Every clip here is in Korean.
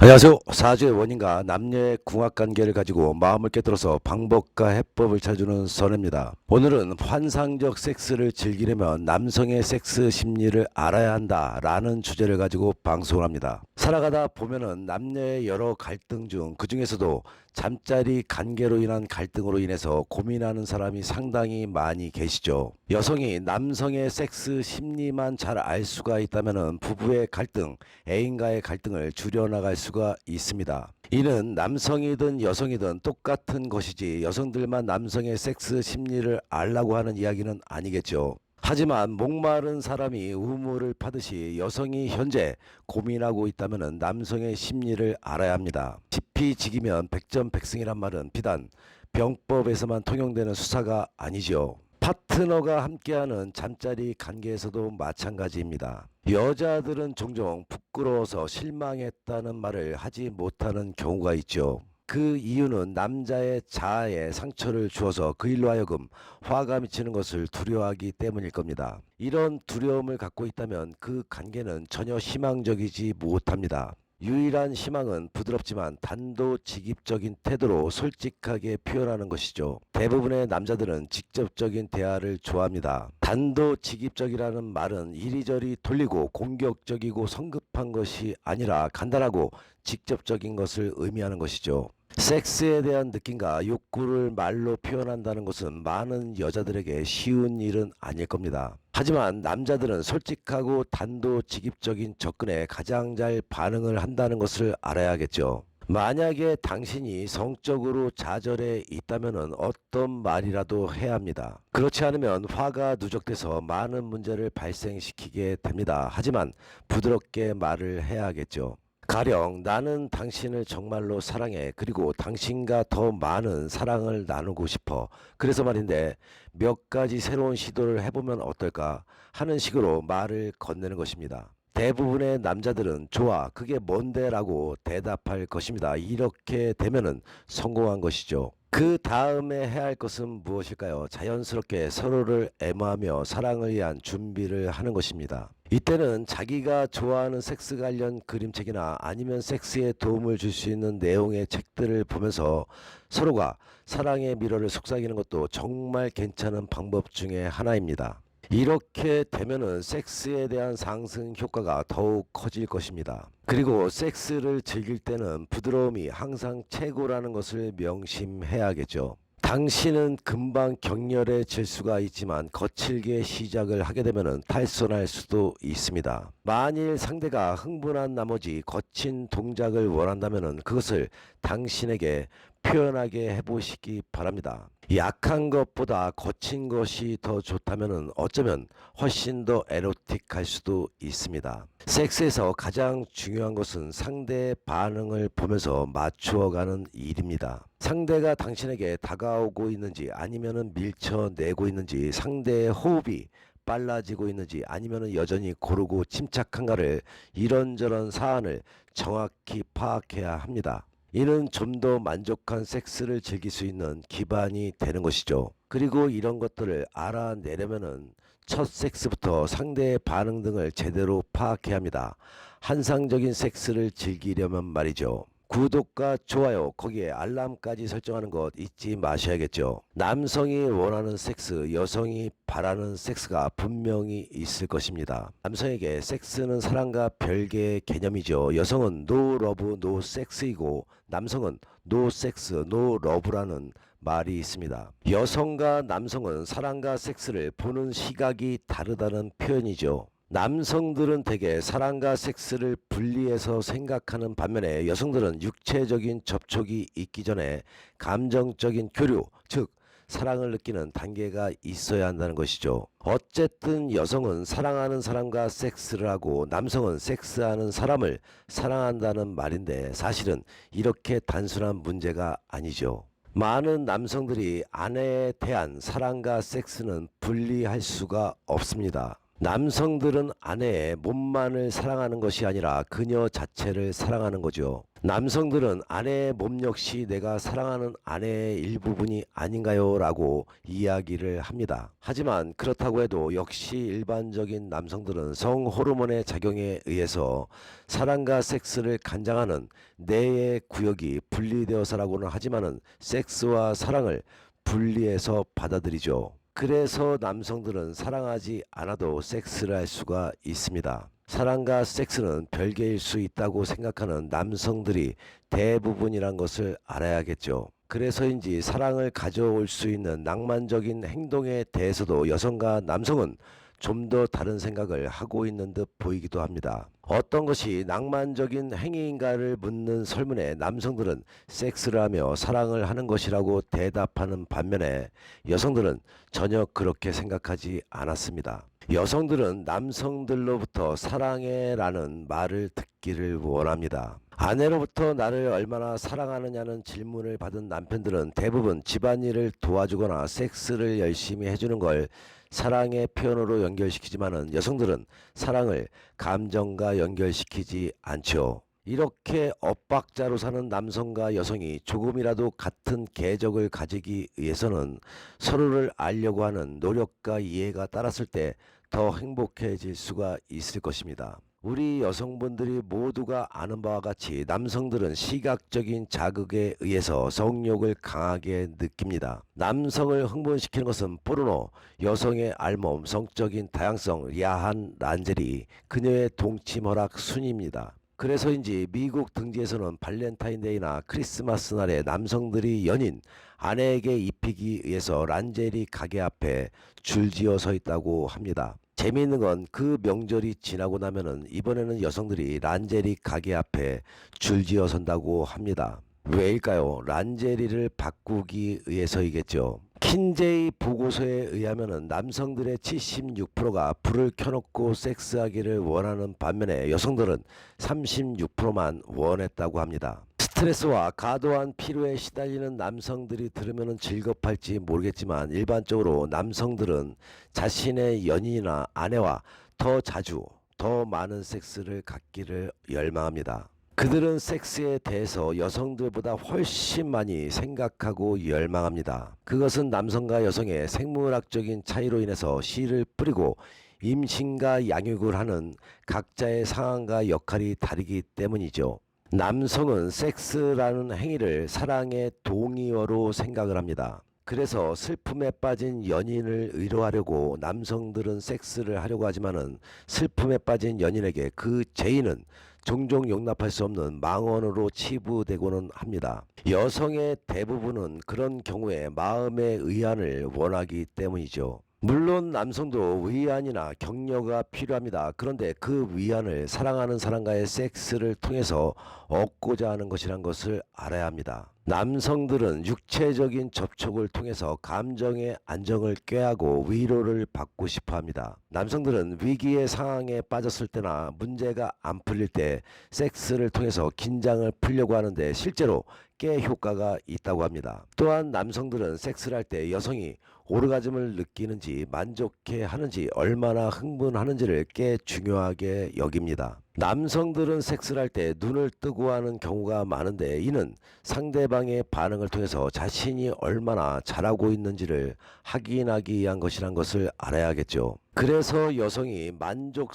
안녕하세요. 사주의 원인과 남녀의 궁합관계를 가지고 마음을 깨뜨려서 방법과 해법을 찾아주는 선혜입니다. 오늘은 환상적 섹스를 즐기려면 남성의 섹스 심리를 알아야 한다라는 주제를 가지고 방송을 합니다. 살아가다 보면은 남녀의 여러 갈등 중 그중에서도 잠자리 관계로 인한 갈등으로 인해서 고민하는 사람이 상당히 많이 계시죠. 여성이 남성의 섹스 심리만 잘 알 수가 있다면은 부부의 갈등, 애인과의 갈등을 줄여나갈 수가 있습니다. 이는 남성이든 여성이든 똑같은 것이지 여성들만 남성의 섹스 심리를 알라고 하는 이야기는 아니겠죠. 하지만 목마른 사람이 우물을 파듯이 여성이 현재 고민하고 있다면 남성의 심리를 알아야 합니다. 지피지기면 백전백승이란 말은 비단 병법에서만 통용되는 수사가 아니죠. 파트너가 함께하는 잠자리 관계에서도 마찬가지입니다. 여자들은 종종 부끄러워서 실망했다는 말을 하지 못하는 경우가 있죠. 그 이유는 남자의 자아에 상처를 주어서 그 일로 하여금 화가 미치는 것을 두려워하기 때문일 겁니다. 이런 두려움을 갖고 있다면 그 관계는 전혀 희망적이지 못합니다. 유일한 희망은 부드럽지만 단도직입적인 태도로 솔직하게 표현하는 것이죠. 대부분의 남자들은 직접적인 대화를 좋아합니다. 단도직입적이라는 말은 이리저리 돌리고 공격적이고 성급한 것이 아니라 간단하고 직접적인 것을 의미하는 것이죠. 섹스에 대한 느낌과 욕구를 말로 표현한다는 것은 많은 여자들에게 쉬운 일은 아닐 겁니다. 하지만 남자들은 솔직하고 단도직입적인 접근에 가장 잘 반응을 한다는 것을 알아야겠죠. 만약에 당신이 성적으로 좌절해 있다면 어떤 말이라도 해야 합니다. 그렇지 않으면 화가 누적돼서 많은 문제를 발생시키게 됩니다. 하지만 부드럽게 말을 해야 하겠죠. 가령 나는 당신을 정말로 사랑해. 그리고 당신과 더 많은 사랑을 나누고 싶어. 그래서 말인데 몇 가지 새로운 시도를 해보면 어떨까 하는 식으로 말을 건네는 것입니다. 대부분의 남자들은 좋아, 그게 뭔데? 라고 대답할 것입니다. 이렇게 되면은 성공한 것이죠. 그 다음에 해야 할 것은 무엇일까요? 자연스럽게 서로를 애무하며 사랑을 위한 준비를 하는 것입니다. 이때는 자기가 좋아하는 섹스 관련 그림책이나 아니면 섹스에 도움을 줄 수 있는 내용의 책들을 보면서 서로가 사랑의 미로를 속삭이는 것도 정말 괜찮은 방법 중에 하나입니다. 이렇게 되면은 섹스에 대한 상승 효과가 더욱 커질 것입니다. 그리고 섹스를 즐길 때는 부드러움이 항상 최고라는 것을 명심해야겠죠. 당신은 금방 격렬해질 수가 있지만 거칠게 시작을 하게 되면 탈선할 수도 있습니다. 만일 상대가 흥분한 나머지 거친 동작을 원한다면 그것을 당신에게 표현하게 해보시기 바랍니다. 약한 것보다 거친 것이 더 좋다면 어쩌면 훨씬 더 에로틱할 수도 있습니다. 섹스에서 가장 중요한 것은 상대의 반응을 보면서 맞추어가는 일입니다. 상대가 당신에게 다가오고 있는지 아니면 밀쳐내고 있는지, 상대의 호흡이 빨라지고 있는지 아니면 여전히 고르고 침착한가를, 이런저런 사안을 정확히 파악해야 합니다. 이는 좀 더 만족한 섹스를 즐길 수 있는 기반이 되는 것이죠. 그리고 이런 것들을 알아내려면은 첫 섹스부터 상대의 반응 등을 제대로 파악해야 합니다. 환상적인 섹스를 즐기려면 말이죠. 구독과 좋아요, 거기에 알람까지 설정하는 것 잊지 마셔야겠죠. 남성이 원하는 섹스, 여성이 바라는 섹스가 분명히 있을 것입니다. 남성에게 섹스는 사랑과 별개의 개념이죠. 여성은 노 러브 노 섹스이고 남성은 노 섹스 노 러브라는 말이 있습니다. 여성과 남성은 사랑과 섹스를 보는 시각이 다르다는 표현이죠. 남성들은 대개 사랑과 섹스를 분리해서 생각하는 반면에 여성들은 육체적인 접촉이 있기 전에 감정적인 교류, 즉 사랑을 느끼는 단계가 있어야 한다는 것이죠. 어쨌든 여성은 사랑하는 사람과 섹스를 하고 남성은 섹스하는 사람을 사랑한다는 말인데 사실은 이렇게 단순한 문제가 아니죠. 많은 남성들이 아내에 대한 사랑과 섹스는 분리할 수가 없습니다. 남성들은 아내의 몸만을 사랑하는 것이 아니라 그녀 자체를 사랑하는 거죠. 남성들은 아내의 몸 역시 내가 사랑하는 아내의 일부분이 아닌가요? 라고 이야기를 합니다. 하지만 그렇다고 해도 역시 일반적인 남성들은 성 호르몬의 작용에 의해서 사랑과 섹스를 간장하는 뇌의 구역이 분리되어서라고는 하지만은 섹스와 사랑을 분리해서 받아들이죠. 그래서 남성들은 사랑하지 않아도 섹스를 할 수가 있습니다. 사랑과 섹스는 별개일 수 있다고 생각하는 남성들이 대부분이란 것을 알아야겠죠. 그래서인지 사랑을 가져올 수 있는 낭만적인 행동에 대해서도 여성과 남성은 좀 더 다른 생각을 하고 있는 듯 보이기도 합니다. 어떤 것이 낭만적인 행위인가를 묻는 설문에 남성들은 섹스를 하며 사랑을 하는 것이라고 대답하는 반면에 여성들은 전혀 그렇게 생각하지 않았습니다. 여성들은 남성들로부터 사랑해라는 말을 듣기를 원합니다. 아내로부터 나를 얼마나 사랑하느냐는 질문을 받은 남편들은 대부분 집안일을 도와주거나 섹스를 열심히 해주는 걸 사랑의 표현으로 연결시키지만은 여성들은 사랑을 감정과 연결시키지 않죠. 이렇게 엇박자로 사는 남성과 여성이 조금이라도 같은 궤적을 가지기 위해서는 서로를 알려고 하는 노력과 이해가 따랐을 때 더 행복해질 수가 있을 것입니다. 우리 여성분들이 모두가 아는 바와 같이 남성들은 시각적인 자극에 의해서 성욕을 강하게 느낍니다. 남성을 흥분시키는 것은 포르노, 여성의 알몸, 성적인 다양성, 야한 란제리, 그녀의 동침 허락 순입니다. 그래서인지 미국 등지에서는 발렌타인데이나 크리스마스 날에 남성들이 연인, 아내에게 입히기 위해서 란제리 가게 앞에 줄지어 서 있다고 합니다. 재미있는 건 그 명절이 지나고 나면은 이번에는 여성들이 란제리 가게 앞에 줄지어 선다고 합니다. 왜일까요? 란제리를 바꾸기 위해서이겠죠. 킨제이 보고서에 의하면은 남성들의 76%가 불을 켜놓고 섹스하기를 원하는 반면에 여성들은 36%만 원했다고 합니다. 스트레스와 과도한 피로에 시달리는 남성들이 들으면 즐겁할지 모르겠지만 일반적으로 남성들은 자신의 연인이나 아내와 더 자주 더 많은 섹스를 갖기를 열망합니다. 그들은 섹스에 대해서 여성들보다 훨씬 많이 생각하고 열망합니다. 그것은 남성과 여성의 생물학적인 차이로 인해서 씨를 뿌리고 임신과 양육을 하는 각자의 상황과 역할이 다르기 때문이죠. 남성은 섹스라는 행위를 사랑의 동의어로 생각을 합니다. 그래서 슬픔에 빠진 연인을 위로하려고 남성들은 섹스를 하려고 하지만은 슬픔에 빠진 연인에게 그 죄인은 종종 용납할 수 없는 망언으로 치부되고는 합니다. 여성의 대부분은 그런 경우에 마음의 의안을 원하기 때문이죠. 물론 남성도 위안이나 격려가 필요합니다. 그런데 그 위안을 사랑하는 사람과의 섹스를 통해서 얻고자 하는 것이란 것을 알아야 합니다. 남성들은 육체적인 접촉을 통해서 감정의 안정을 꾀하고 위로를 받고 싶어 합니다. 남성들은 위기의 상황에 빠졌을 때나 문제가 안 풀릴 때 섹스를 통해서 긴장을 풀려고 하는데 실제로 꽤 효과가 있다고 합니다. 또한 남성들은 섹스를 할 때 여성이 오르가즘을 느끼는지 만족해 하는지 얼마나 흥분하는지를 꽤 중요하게 여깁니다. 남성들은 섹스를 할 때 눈을 뜨고 하는 경우가 많은데 이는 상대방의 반응을 통해서 자신이 얼마나 잘하고 있는지를 확인하기 위한 것이란 것을 알아야겠죠. 그래서 여성이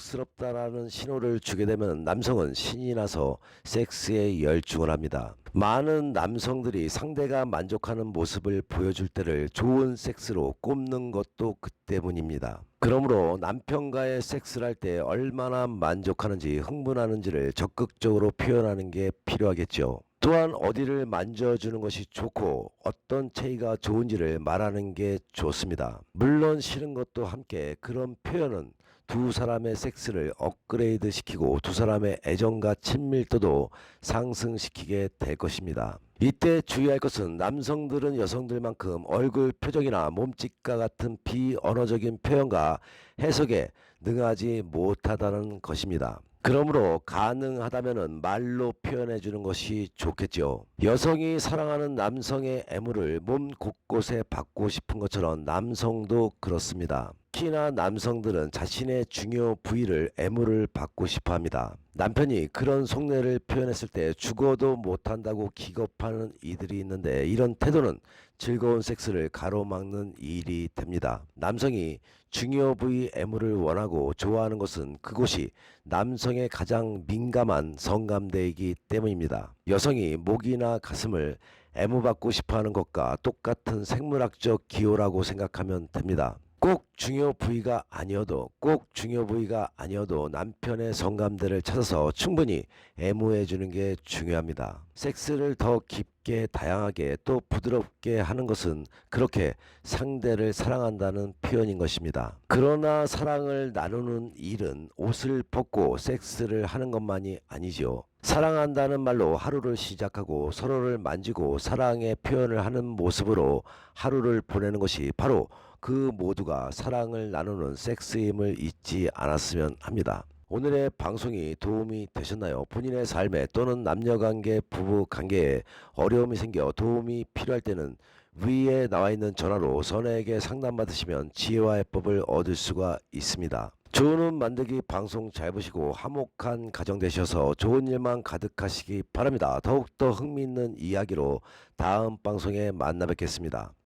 만족스럽다라는 신호를 주게 되면 남성은 신이 나서 섹스에 열중을 합니다. 많은 남성들이 상대가 만족하는 모습을 보여줄 때를 좋은 섹스로 꼽는 것도 그 때문입니다. 그러므로 남편과의 섹스를 할 때 얼마나 만족하는지 흥분하는지를 적극적으로 표현하는 게 필요하겠죠. 또한 어디를 만져주는 것이 좋고 어떤 체위가 좋은지를 말하는 게 좋습니다. 물론 싫은 것도 함께 그런 표현은 두 사람의 섹스를 업그레이드 시키고 두 사람의 애정과 친밀도도 상승시키게 될 것입니다. 이때 주의할 것은 남성들은 여성들만큼 얼굴 표정이나 몸짓과 같은 비언어적인 표현과 해석에 능하지 못하다는 것입니다. 그러므로 가능하다면 말로 표현해 주는 것이 좋겠죠. 여성이 사랑하는 남성의 애무를 몸 곳곳에 받고 싶은 것처럼 남성도 그렇습니다. 특히나 남성들은 자신의 중요 부위를 애무를 받고 싶어 합니다. 남편이 그런 속내를 표현했을 때 죽어도 못한다고 기겁하는 이들이 있는데, 이런 태도는 즐거운 섹스를 가로막는 일이 됩니다. 남성이 중요 부위 애무를 원하고 좋아하는 것은 그곳이 남성의 가장 민감한 성감대이기 때문입니다. 여성이 목이나 가슴을 애무받고 싶어하는 것과 똑같은 생물학적 기호라고 생각하면 됩니다. 꼭 중요 부위가 아니어도 남편의 성감대를 찾아서 충분히 애무해 주는 게 중요합니다. 섹스를 더 깊게 다양하게 또 부드럽게 하는 것은 그렇게 상대를 사랑한다는 표현인 것입니다. 그러나 사랑을 나누는 일은 옷을 벗고 섹스를 하는 것만이 아니지요. 사랑한다는 말로 하루를 시작하고 서로를 만지고 사랑의 표현을 하는 모습으로 하루를 보내는 것이 바로 그 모두가 사랑을 나누는 섹스임을 잊지 않았으면 합니다. 오늘의 방송이 도움이 되셨나요? 본인의 삶에 또는 남녀관계, 부부관계에 어려움이 생겨 도움이 필요할 때는 위에 나와 있는 전화로 선혜에게 상담받으시면 지혜와 해법을 얻을 수가 있습니다. 좋은 옷 만들기 방송 잘 보시고 화목한 가정 되셔서 좋은 일만 가득하시기 바랍니다. 더욱더 흥미있는 이야기로 다음 방송에 만나 뵙겠습니다.